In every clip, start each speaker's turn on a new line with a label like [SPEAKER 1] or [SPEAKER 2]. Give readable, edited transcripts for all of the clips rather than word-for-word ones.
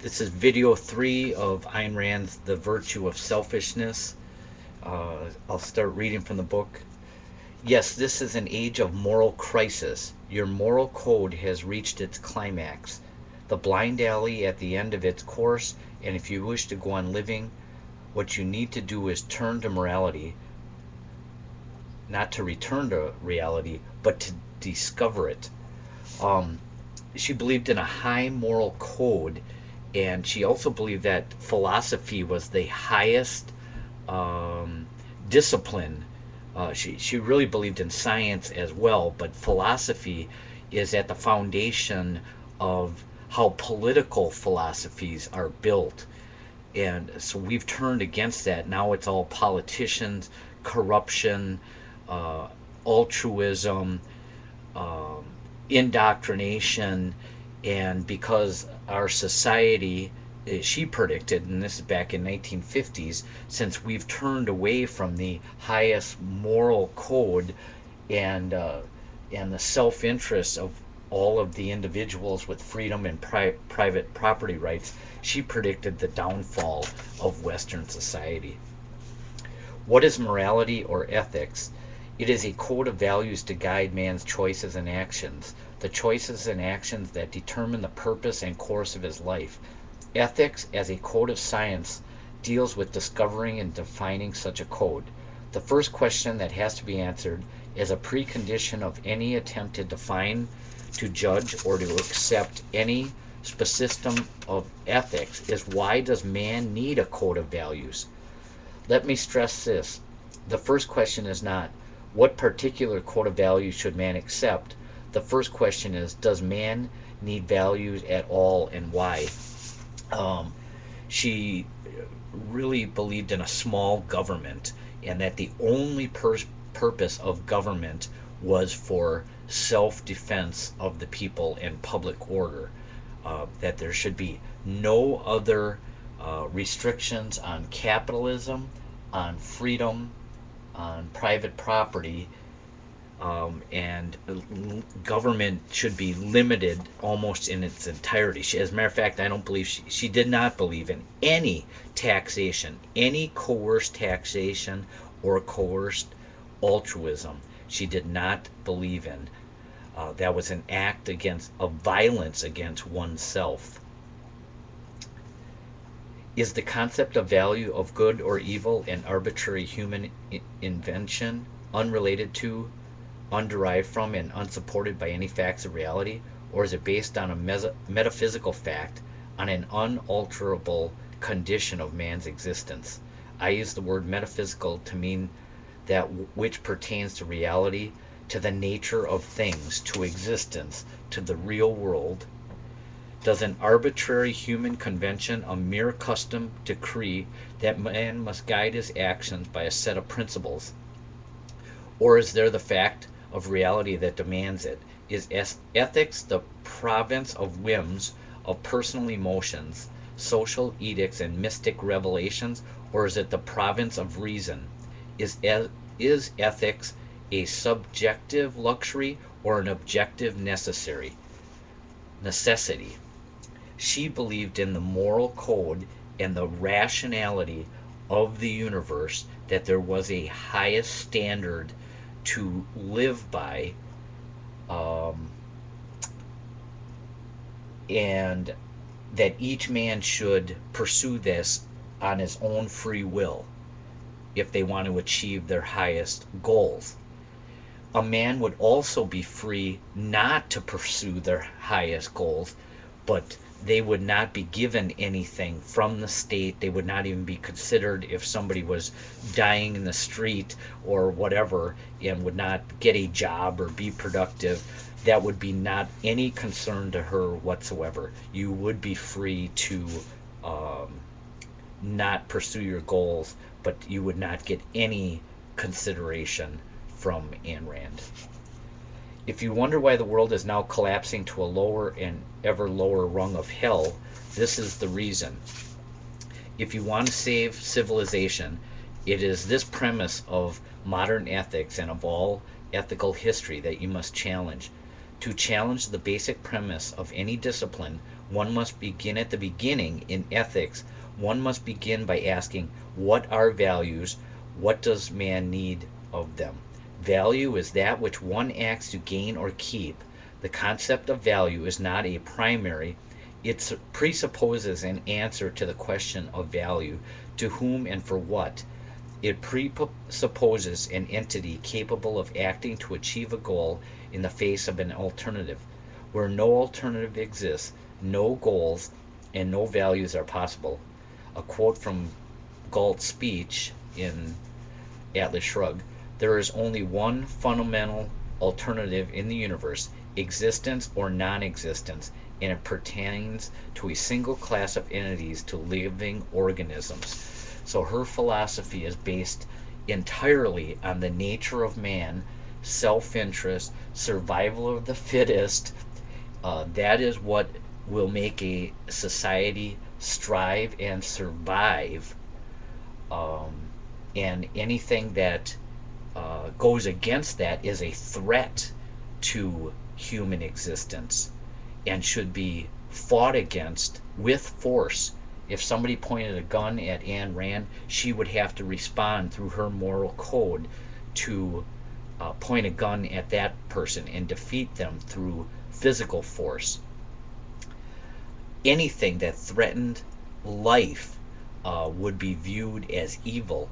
[SPEAKER 1] This is video 3 of Ayn Rand's The Virtue of Selfishness. I'll start reading from the book. Yes, this is an age of moral crisis. Your moral code has reached its climax, the blind alley at the end of its course, and if you wish to go on living, what you need to do is turn to morality, not to return to reality, but to discover it. She believed in a high moral code, and she also believed that philosophy was the highest discipline. She really believed in science as well, but philosophy is at the foundation of how political philosophies are built. And so we've turned against that. Now it's all politicians, corruption, altruism, indoctrination, and because our society, she predicted, and this is back in 1950s, since we've turned away from the highest moral code and the self-interest of all of the individuals with freedom and private property rights, she predicted the downfall of Western society. What is morality or ethics? It is a code of values to guide man's choices and actions, the choices and actions that determine the purpose and course of his life. Ethics, as a code of science, deals with discovering and defining such a code. The first question that has to be answered as a precondition of any attempt to define, to judge, or to accept any system of ethics is, why does man need a code of values? Let me stress this. The first question is not, what particular code of values should man accept? The first question is, does man need values at all, and why? She really believed in a small government, and that the only purpose of government was for self-defense of the people and public order. That there should be no other restrictions on capitalism, on freedom, on private property, and government should be limited almost in its entirety. As a matter of fact, I don't believe she did not believe in any taxation, any coerced taxation or coerced altruism. She did not believe in. That was an act of violence against oneself. Is the concept of value of good or evil an arbitrary human invention, unrelated to, underived from, and unsupported by any facts of reality? Or is it based on a metaphysical fact, on an unalterable condition of man's existence? I use the word metaphysical to mean that which pertains to reality, to the nature of things, to existence, to the real world. Does an arbitrary human convention, a mere custom, decree that man must guide his actions by a set of principles? Or is there the fact of reality that demands it? Is ethics the province of whims, of personal emotions, social edicts, and mystic revelations, or is it the province of reason? Is ethics a subjective luxury or an objective necessity? She believed in the moral code and the rationality of the universe, that there was a highest standard to live by, and that each man should pursue this on his own free will if they want to achieve their highest goals. A man would also be free not to pursue their highest goals, but they would not be given anything from the state. They would not even be considered if somebody was dying in the street or whatever and would not get a job or be productive. That would be not any concern to her whatsoever. You would be free to not pursue your goals, but you would not get any consideration from Ayn Rand. If you wonder why the world is now collapsing to a lower and ever lower rung of hell, this is the reason. If you want to save civilization, it is this premise of modern ethics and of all ethical history that you must challenge. To challenge the basic premise of any discipline, One must begin at the beginning. In ethics, one must begin by asking, what are values? What does man need of them? Value is that which one acts to gain or keep. The concept of value is not a primary, it presupposes an answer to the question of value: to whom and for what. It presupposes an entity capable of acting to achieve a goal in the face of an alternative. Where no alternative exists, no goals and no values are possible. A quote from Galt's speech in Atlas Shrugged: there is only one fundamental alternative in the universe, existence or non-existence, and it pertains to a single class of entities, to living organisms. So her philosophy is based entirely on the nature of man, self-interest, survival of the fittest. That is what will make a society strive and survive. And anything that goes against that is a threat to human existence and should be fought against with force. If somebody pointed a gun at Ayn Rand, she would have to respond through her moral code to point a gun at that person and defeat them through physical force. Anything that threatened life would be viewed as evil.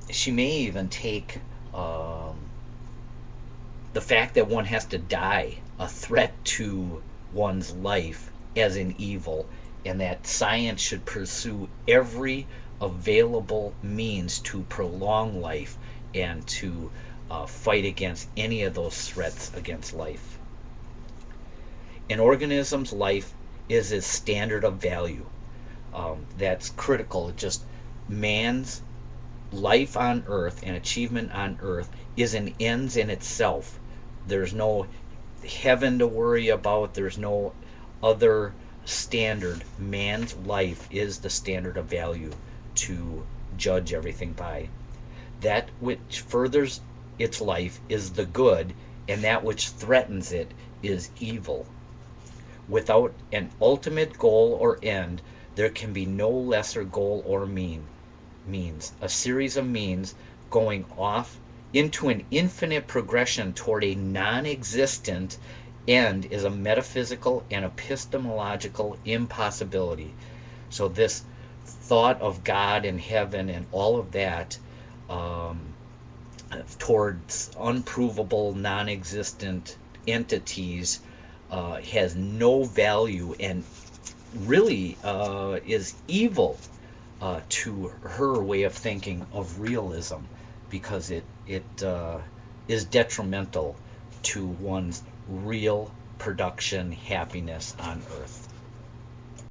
[SPEAKER 1] She may even take the fact that one has to die, a threat to one's life, as an evil, and that science should pursue every available means to prolong life and to fight against any of those threats against life. An organism's life is its standard of value. That's critical. Just man's life on earth and achievement on earth is an ends in itself. There's no heaven to worry about. There's no other standard. Man's life is the standard of value to judge everything by. That which furthers its life is the good, and that which threatens it is evil. Without an ultimate goal or end, there can be no lesser goal or means. A series of means going off into an infinite progression toward a non-existent end is a metaphysical and epistemological impossibility. So this thought of God and heaven and all of that towards unprovable, non-existent entities has no value and really is evil to her way of thinking of realism, because it is detrimental to one's real production happiness on earth.